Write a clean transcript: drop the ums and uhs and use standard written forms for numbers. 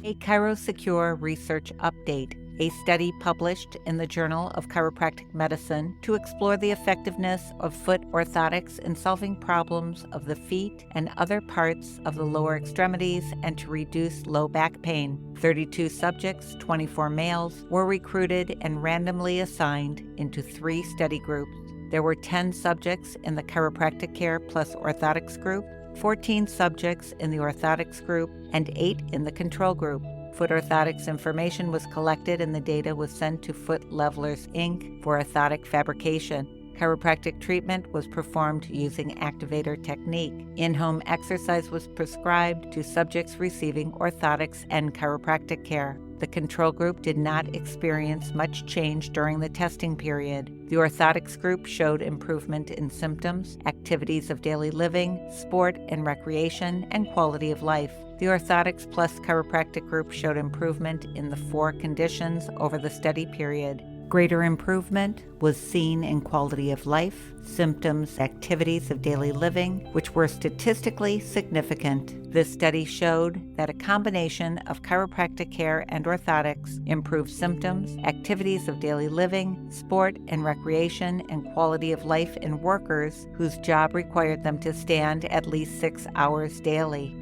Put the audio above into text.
A ChiroSecure research update, a study published in the Journal of Chiropractic Medicine to explore the effectiveness of foot orthotics in solving problems of the feet and other parts of the lower extremities and to reduce low back pain. 32 subjects, 24 males, were recruited and randomly assigned into 3 study groups. There were 10 subjects in the chiropractic care plus orthotics group, 14 subjects in the orthotics group, and 8 in the control group. Foot orthotics information was collected and the data was sent to Foot Level-ers, Inc. for orthotic fabrication. Chiropractic treatment was performed using Activator Technique. In-home exercise was prescribed to subjects receiving orthotics and chiropractic care. The control group did not experience much change during the testing period. The orthotics group showed improvement in symptoms, activities of daily living, sport and recreation, and quality of life. The orthotics plus chiropractic group showed improvement in the 4 conditions over the study period. Greater improvement was seen in quality of life, symptoms, activities of daily living, which were statistically significant. This study showed that a combination of chiropractic care and orthotics improved symptoms, activities of daily living, sport and recreation, and quality of life in workers whose job required them to stand at least 6 hours daily.